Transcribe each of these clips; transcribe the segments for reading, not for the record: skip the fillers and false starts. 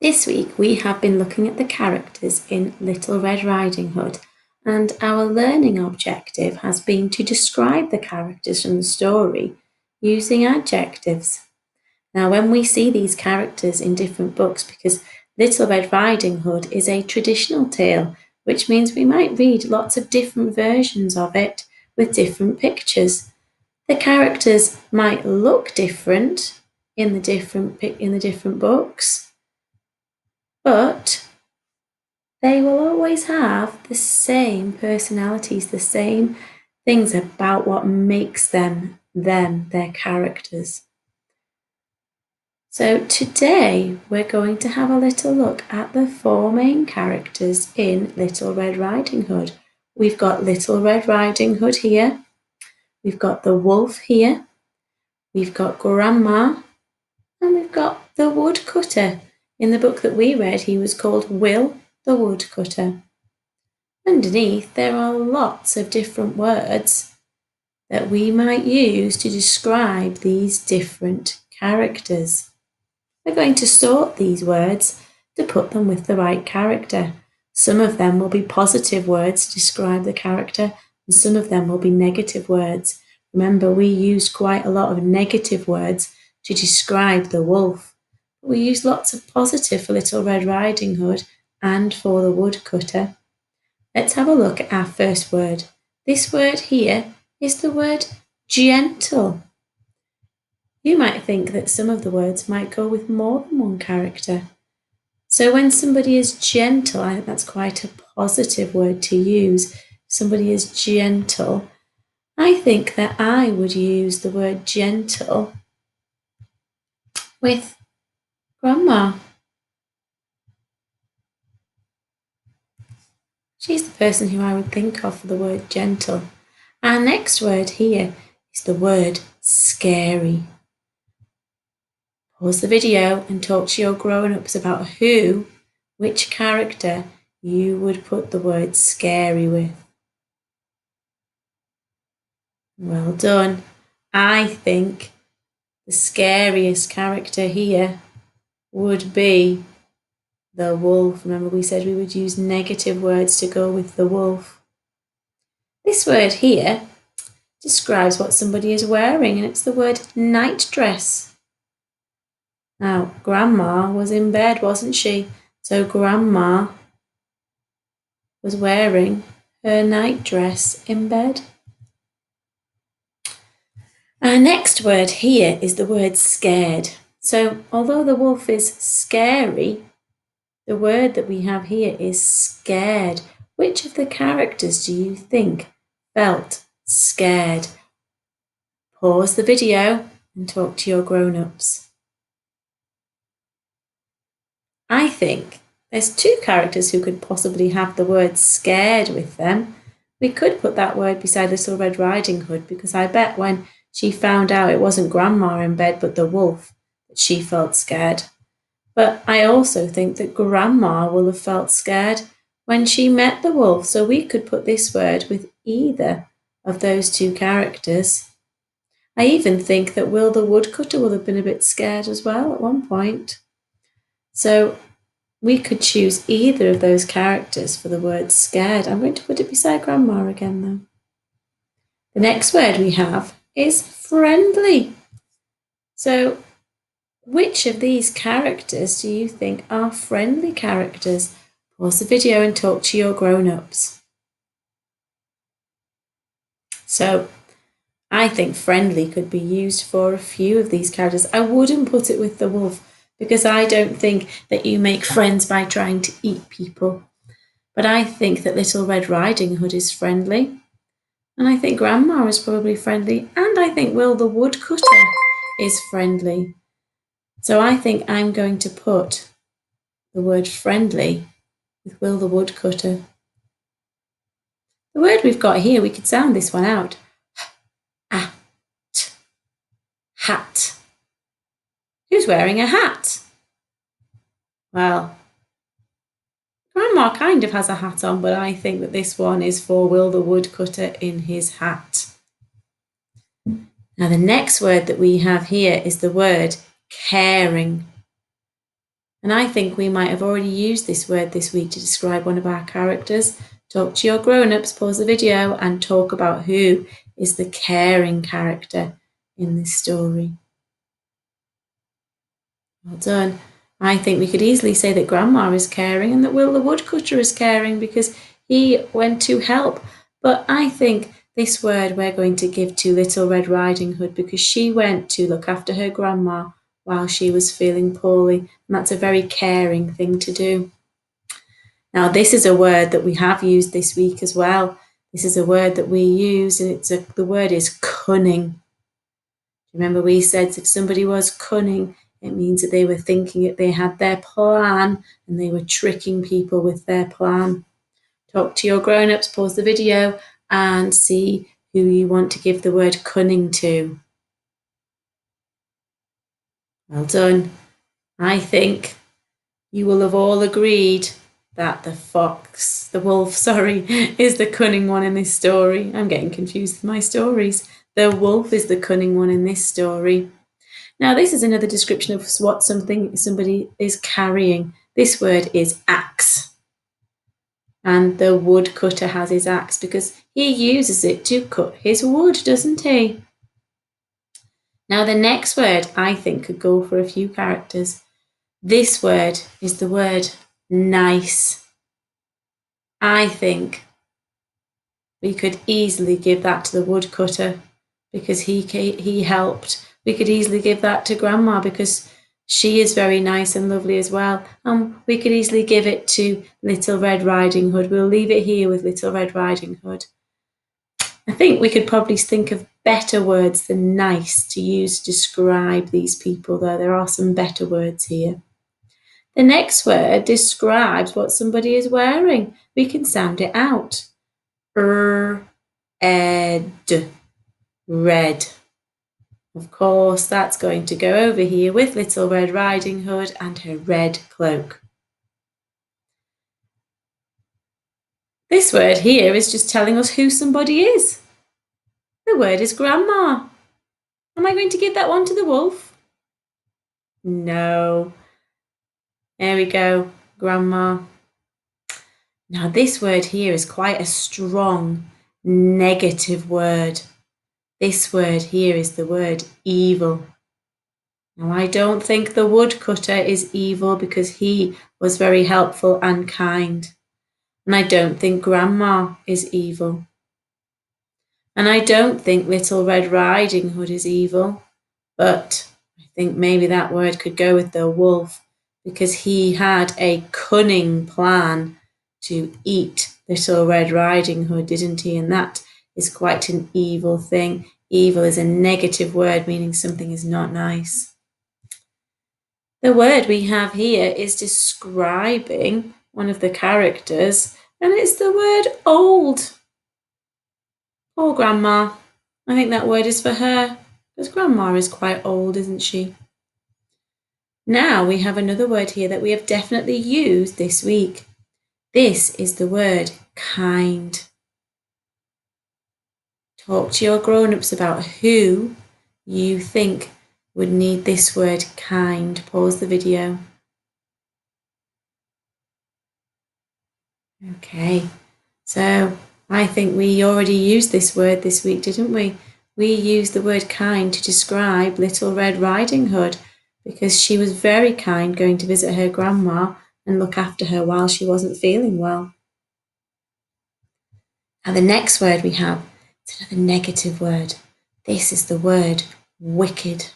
This week we have been looking at the characters in Little Red Riding Hood, and our learning objective has been to describe the characters from the story using adjectives. Now, when we see these characters in different books, because Little Red Riding Hood is a traditional tale, which means we might read lots of different versions of it with different pictures. The characters might look different in the different books, but they will always have the same personalities, the same things about what makes them, their characters. So today we're going to have a little look at the four main characters in Little Red Riding Hood. We've got Little Red Riding Hood here, we've got the wolf here, we've got Grandma, and we've got the woodcutter. In the book that we read, he was called Will the Woodcutter. Underneath, there are lots of different words that we might use to describe these different characters. We're going to sort these words to put them with the right character. Some of them will be positive words to describe the character, and some of them will be negative words. Remember, we used quite a lot of negative words to describe the wolf. We used lots of positive for Little Red Riding Hood and for the woodcutter. Let's have a look at our first word. This word here is the word gentle. You might think that some of the words might go with more than one character. So when somebody is gentle, I think that's quite a positive word to use. Somebody is gentle. I think that I would use the word gentle with Grandma. She's the person who I would think of for the word gentle. Our next word here is the word scary. Pause the video and talk to your grown-ups about which character you would put the word scary with. Well done. I think the scariest character here would be the wolf. Remember, we said we would use negative words to go with the wolf. This word here describes what somebody is wearing, and it's the word nightdress. Now, Grandma was in bed, wasn't she? So Grandma was wearing her nightdress in bed. Our next word here is the word scared. So although the wolf is scary, the word that we have here is scared. Which of the characters do you think felt scared? Pause the video and talk to your grown-ups. I think there's two characters who could possibly have the word scared with them. We could put that word beside Little Red Riding Hood, because I bet when she found out it wasn't Grandma in bed but the wolf, that she felt scared. But I also think that Grandma will have felt scared when she met the wolf, so we could put this word with either of those two characters. I even think that Will the Woodcutter will have been a bit scared as well at one point. So we could choose either of those characters for the word scared. I'm going to put it beside Grandma again, though. The next word we have is friendly. So which of these characters do you think are friendly characters? Pause the video and talk to your grown-ups. So I think friendly could be used for a few of these characters. I wouldn't put it with the wolf, because I don't think that you make friends by trying to eat people. But I think that Little Red Riding Hood is friendly. And I think Grandma is probably friendly. And I think Will the Woodcutter is friendly. So I think I'm going to put the word friendly with Will the Woodcutter. The word we've got here, we could sound this one out. Hat. Who's wearing a hat? Well, Grandma kind of has a hat on, but I think that this one is for Will the Woodcutter in his hat. Now the next word that we have here is the word caring. And I think we might have already used this word this week to describe one of our characters. Talk to your grown-ups, pause the video, and talk about who is the caring character in this story. Well done. I think we could easily say that Grandma is caring and that Will the woodcutter is caring because he went to help. But I think this word we're going to give to Little Red Riding Hood because she went to look after her grandma while she was feeling poorly. And that's a very caring thing to do. Now, this is a word that we have used this week as well. This is a word that we use, and the word is cunning. Remember, we said if somebody was cunning, it means that they were thinking it, they had their plan, and they were tricking people with their plan. Talk to your grown-ups, pause the video, and see who you want to give the word cunning to. Well done. I think you will have all agreed that the wolf, is the cunning one in this story. I'm getting confused with my stories. The wolf is the cunning one in this story. Now, this is another description of what somebody is carrying. This word is axe. And the woodcutter has his axe because he uses it to cut his wood, doesn't he? Now, the next word I think could go for a few characters. This word is the word nice. I think we could easily give that to the woodcutter because he helped. We could easily give that to Grandma because she is very nice and lovely as well. And we could easily give it to Little Red Riding Hood. We'll leave it here with Little Red Riding Hood. I think we could probably think of better words than nice to use to describe these people, though. There are some better words here. The next word describes what somebody is wearing. We can sound it out. Ed. Red. Of course, that's going to go over here with Little Red Riding Hood and her red cloak. This word here is just telling us who somebody is. The word is Grandma. Am I going to give that one to the wolf? No. There we go, Grandma. Now, this word here is quite a strong, negative word. This word here is the word evil. Now, I don't think the woodcutter is evil because he was very helpful and kind. And I don't think Grandma is evil. And I don't think Little Red Riding Hood is evil. But I think maybe that word could go with the wolf because he had a cunning plan to eat Little Red Riding Hood, didn't he? And that is quite an evil thing. Evil is a negative word, meaning something is not nice. The word we have here is describing one of the characters, and it's the word old. Poor Grandma. I think that word is for her, because Grandma is quite old, isn't she? Now we have another word here that we have definitely used this week. This is the word kind. Talk to your grown-ups about who you think would need this word kind. Pause the video. Okay, so I think we already used this word this week, didn't we? We used the word kind to describe Little Red Riding Hood because she was very kind going to visit her grandma and look after her while she wasn't feeling well. Now the next word we have is another negative word. This is the word wicked.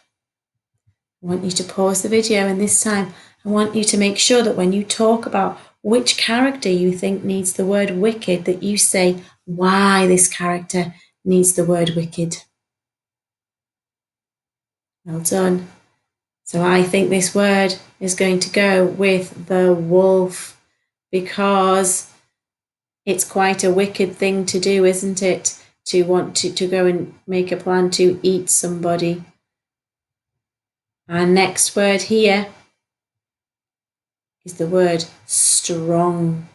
I want you to pause the video, and this time I want you to make sure that when you talk about which character you think needs the word wicked, that you say why this character needs the word wicked. Well done. So I think this word is going to go with the wolf because it's quite a wicked thing to do, isn't it? To want to go and make a plan to eat somebody. Our next word here is the word strong.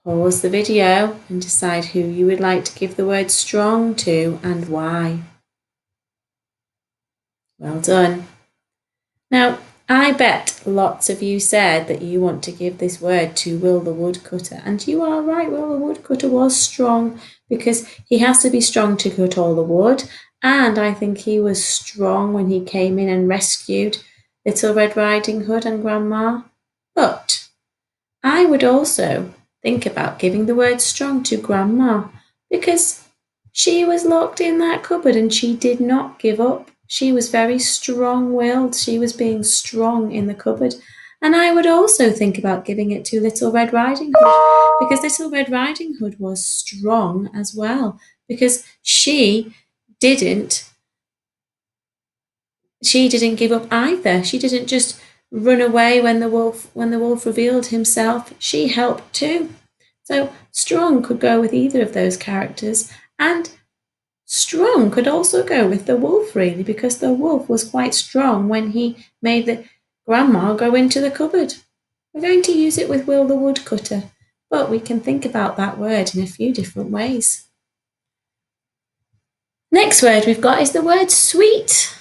Pause the video and decide who you would like to give the word strong to and why. Well done. Now, I bet lots of you said that you want to give this word to Will the woodcutter, and you are right. Will the woodcutter was strong because he has to be strong to cut all the wood, and I think he was strong when he came in and rescued Little Red Riding Hood and Grandma. But I would also think about giving the word strong to Grandma because she was locked in that cupboard and she did not give up. She was very strong-willed. She was being strong in the cupboard. And I would also think about giving it to Little Red Riding Hood because Little Red Riding Hood was strong as well because didn't she didn't give up either. She didn't just run away when the wolf revealed himself. She helped too. So strong could go with either of those characters, and strong could also go with the wolf, really, because the wolf was quite strong when he made the grandma go into the cupboard. We're going to use it with Will the woodcutter, but we can think about that word in a few different ways. Next word we've got is the word sweet.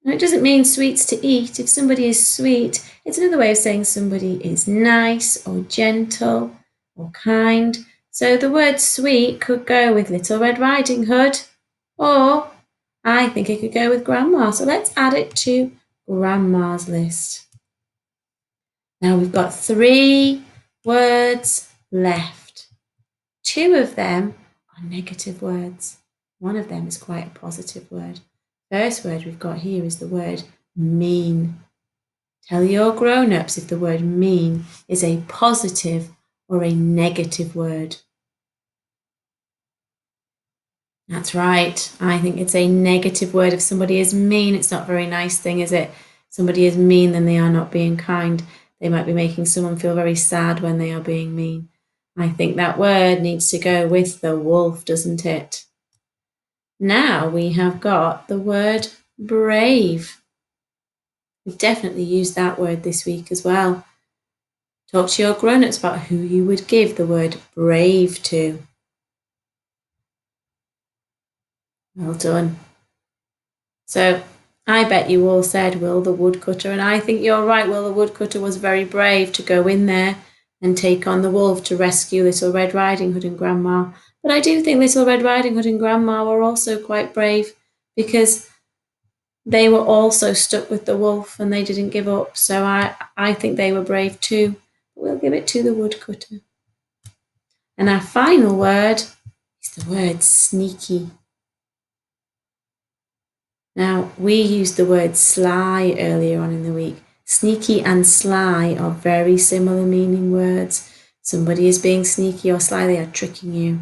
Now, it doesn't mean sweets to eat. If somebody is sweet, it's another way of saying somebody is nice or gentle or kind. So the word sweet could go with Little Red Riding Hood, or I think it could go with Grandma. So let's add it to Grandma's list. Now we've got 3 words left. 2 of them are negative words. One of them is quite a positive word. First word we've got here is the word mean. Tell your grown-ups if the word mean is a positive or a negative word. That's right. I think it's a negative word. If somebody is mean, it's not a very nice thing, is it? Somebody is mean, then they are not being kind. They might be making someone feel very sad when they are being mean. I think that word needs to go with the wolf, doesn't it? Now we have got the word brave. We've definitely used that word this week as well. Talk to your grown-ups about who you would give the word brave to. Well done. So I bet you all said Will the woodcutter, and I think you're right. Will the woodcutter was very brave to go in there and take on the wolf to rescue Little Red Riding Hood and Grandma. But I do think Little Red Riding Hood and Grandma were also quite brave because they were also stuck with the wolf and they didn't give up. So I think they were brave too. We'll give it to the woodcutter. And our final word is the word sneaky. Now, we used the word sly earlier on in the week. Sneaky and sly are very similar meaning words. Somebody is being sneaky or sly, they are tricking you.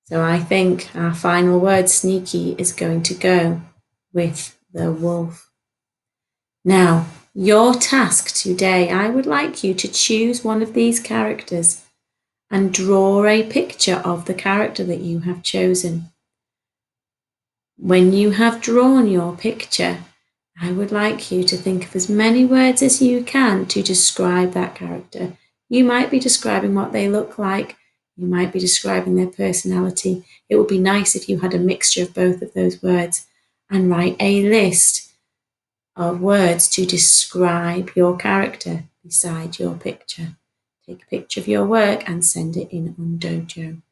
So I think our final word, sneaky, is going to go with the wolf. Now, your task today, I would like you to choose one of these characters and draw a picture of the character that you have chosen. When you have drawn your picture, I would like you to think of as many words as you can to describe that character. You might be describing what they look like. You might be describing their personality. It would be nice if you had a mixture of both of those words, and write a list of words to describe your character beside your picture. Take a picture of your work and send it in on Dojo.